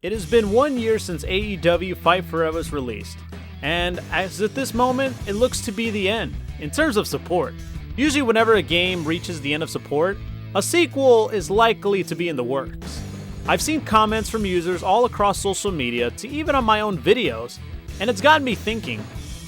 It has been 1 year since AEW Fight Forever was released, and as at this moment, it looks to be the end, in terms of support. Usually whenever a game reaches the end of support, a sequel is likely to be in the works. I've seen comments from users all across social media to even on my own videos, and it's gotten me thinking,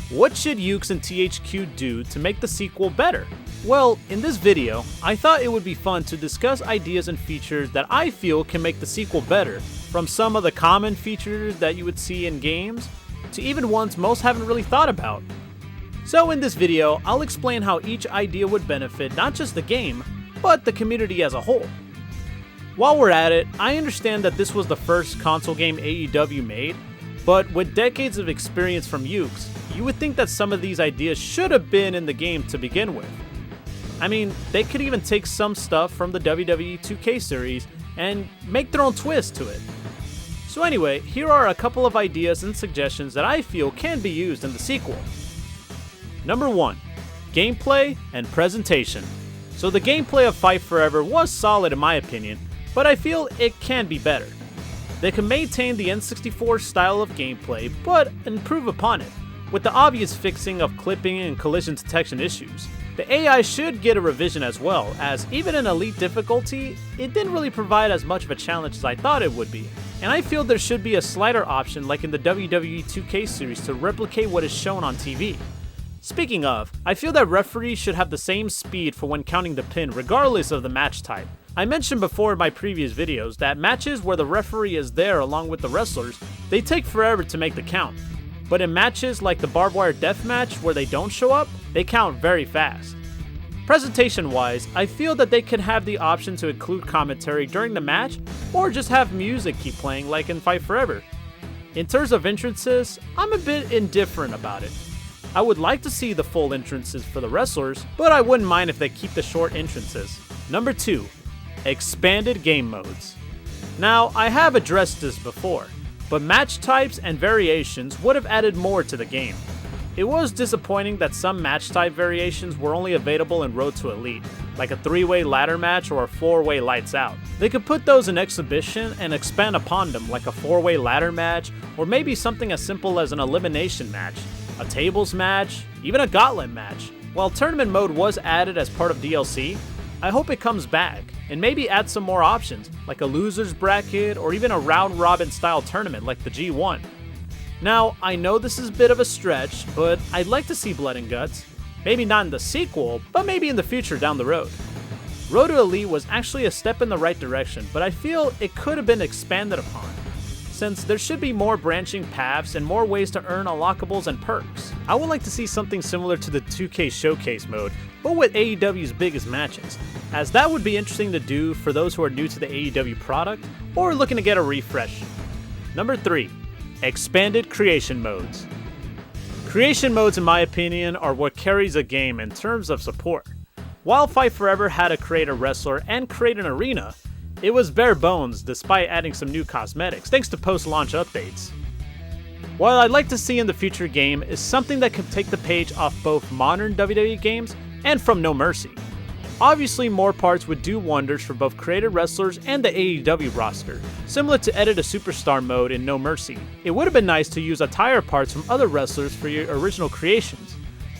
what should Ukes and THQ do to make the sequel better? Well, in this video, I thought it would be fun to discuss ideas and features that I feel can make the sequel better, from some of the common features that you would see in games, to even ones most haven't really thought about. So in this video, I'll explain how each idea would benefit not just the game, but the community as a whole. While we're at it, I understand that this was the first console game AEW made, but with decades of experience from Ukes, you would think that some of these ideas should have been in the game to begin with. I mean, they could even take some stuff from the WWE 2K series and make their own twist to it. So anyway, here are a couple of ideas and suggestions that I feel can be used in the sequel. Number 1. Gameplay and presentation. So the gameplay of Fight Forever was solid in my opinion, but I feel it can be better. They can maintain the N64 style of gameplay, but improve upon it, with the obvious fixing of clipping and collision detection issues. The AI should get a revision as well, as even in Elite difficulty, it didn't really provide as much of a challenge as I thought it would be. And I feel there should be a slider option like in the WWE 2K series to replicate what is shown on TV. Speaking of, I feel that referees should have the same speed for when counting the pin regardless of the match type. I mentioned before in my previous videos that matches where the referee is there along with the wrestlers, they take forever to make the count. But in matches like the barbed wire death match where they don't show up, they count very fast. Presentation wise, I feel that they could have the option to include commentary during the match or just have music keep playing like in Fight Forever. In terms of entrances, I'm a bit indifferent about it. I would like to see the full entrances for the wrestlers, but I wouldn't mind if they keep the short entrances. Number 2. Expanded game modes. Now, I have addressed this before, but match types and variations would have added more to the game. It was disappointing that some match type variations were only available in Road to Elite, like a 3-way ladder match or a 4-way lights out. They could put those in Exhibition and expand upon them like a 4-way ladder match, or maybe something as simple as an elimination match, a tables match, even a gauntlet match. While tournament mode was added as part of DLC, I hope it comes back, and maybe add some more options, like a loser's bracket or even a round-robin style tournament like the G1. Now, I know this is a bit of a stretch, but I'd like to see Blood and Guts. Maybe not in the sequel, but maybe in the future down the road. Road to Elite was actually a step in the right direction, but I feel it could have been expanded upon, since there should be more branching paths and more ways to earn unlockables and perks. I would like to see something similar to the 2K Showcase mode, but with AEW's biggest matches, as that would be interesting to do for those who are new to the AEW product or looking to get a refresh. Number 3. Expanded creation modes. Creation modes, in my opinion, are what carries a game in terms of support. While Fight Forever had to create a wrestler and create an arena, it was bare bones despite adding some new cosmetics thanks to post-launch updates. What I'd like to see in the future game is something that can take the page off both modern WWE games and from No Mercy. Obviously, more parts would do wonders for both created wrestlers and the AEW roster, similar to Edit a Superstar mode in No Mercy. It would have been nice to use attire parts from other wrestlers for your original creations.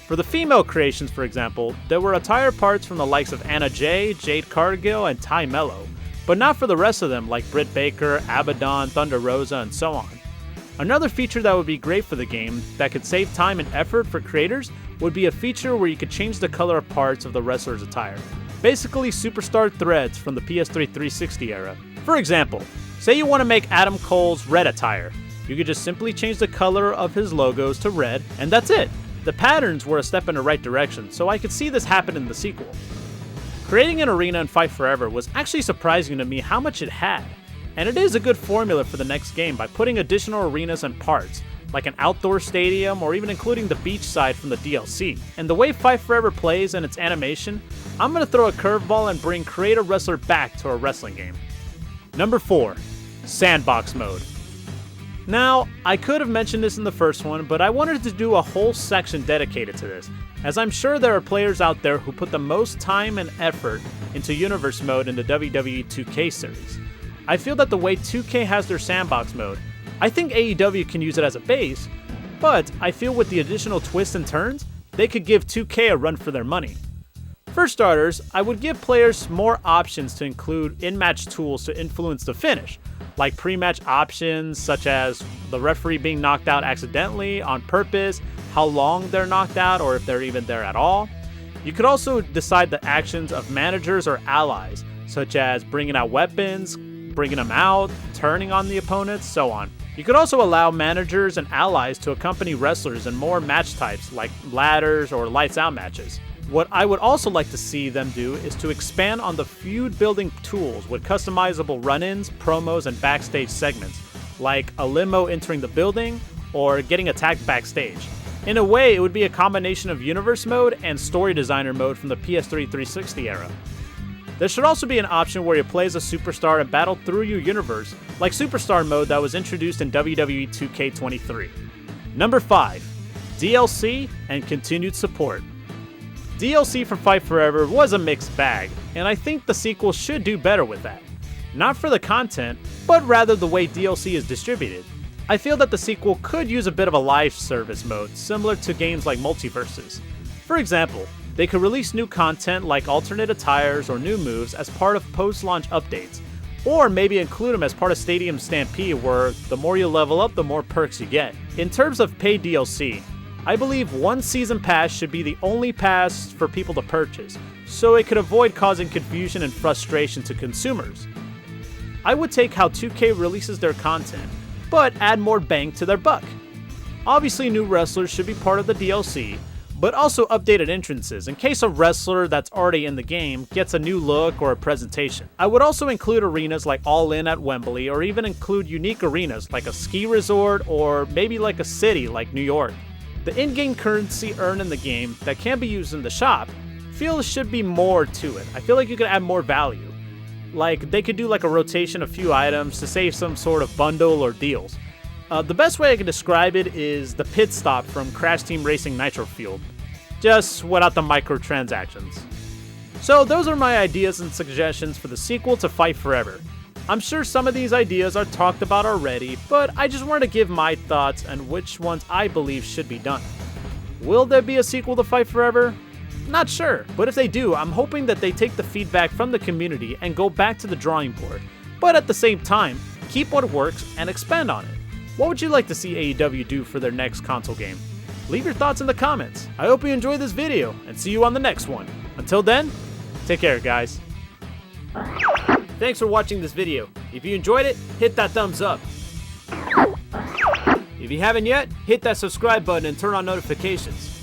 For the female creations, for example, there were attire parts from the likes of Anna Jay, Jade Cargill, and Ty Mello, but not for the rest of them like Britt Baker, Abaddon, Thunder Rosa, and so on. Another feature that would be great for the game, that could save time and effort for creators, would be a feature where you could change the color of parts of the wrestler's attire. Basically superstar threads from the PS3 360 era. For example, say you want to make Adam Cole's red attire. You could just simply change the color of his logos to red, and that's it. The patterns were a step in the right direction, so I could see this happen in the sequel. Creating an arena in Fight Forever was actually surprising to me how much it had, and it is a good formula for the next game by putting additional arenas and parts, like an outdoor stadium or even including the beach side from the DLC. And the way Fight Forever plays and its animation, I'm going to throw a curveball and bring Create a Wrestler back to a wrestling game. Number 4. Sandbox mode. Now, I could have mentioned this in the first one, but I wanted to do a whole section dedicated to this, as I'm sure there are players out there who put the most time and effort into Universe mode in the WWE 2K series. I feel that the way 2K has their sandbox mode, I think AEW can use it as a base, but I feel with the additional twists and turns, they could give 2K a run for their money. For starters, I would give players more options to include in-match tools to influence the finish, like pre-match options such as the referee being knocked out accidentally, on purpose, how long they're knocked out, or if they're even there at all. You could also decide the actions of managers or allies, such as bringing out weapons, bringing them out, turning on the opponents, so on. You could also allow managers and allies to accompany wrestlers in more match types like ladders or lights out matches. What I would also like to see them do is to expand on the feud building tools with customizable run-ins, promos, and backstage segments, like a limo entering the building or getting attacked backstage. In a way, it would be a combination of universe mode and story designer mode from the PS3 360 era. There should also be an option where you play as a superstar and battle through your universe, like Superstar mode that was introduced in WWE 2K23. Number 5. DLC and continued support. DLC for Fight Forever was a mixed bag, and I think the sequel should do better with that. Not for the content, but rather the way DLC is distributed. I feel that the sequel could use a bit of a live service mode, similar to games like Multiverses. For example, they could release new content like alternate attires or new moves as part of post-launch updates, or maybe include them as part of Stadium Stampede where the more you level up, the more perks you get. In terms of paid DLC, I believe one season pass should be the only pass for people to purchase, so it could avoid causing confusion and frustration to consumers. I would take how 2K releases their content, but add more bang to their buck. Obviously, new wrestlers should be part of the DLC, but also updated entrances in case a wrestler that's already in the game gets a new look or a presentation. I would also include arenas like All In at Wembley, or even include unique arenas like a ski resort or maybe like a city like New York. The in-game currency earned in the game that can be used in the shop, feel should be more to it. I feel like you could add more value. Like they could do like a rotation of few items to save some sort of bundle or deals. The best way I can describe it is the pit stop from Crash Team Racing Nitro Fuel, just without the microtransactions. So those are my ideas and suggestions for the sequel to Fight Forever. I'm sure some of these ideas are talked about already, but I just wanted to give my thoughts on which ones I believe should be done. Will there be a sequel to Fight Forever? Not sure, but if they do, I'm hoping that they take the feedback from the community and go back to the drawing board, but at the same time, keep what works and expand on it. What would you like to see AEW do for their next console game? Leave your thoughts in the comments. I hope you enjoyed this video, and see you on the next one. Until then, take care, guys. Thanks for watching this video. If you enjoyed it, hit that thumbs up. If you haven't yet, hit that subscribe button and turn on notifications.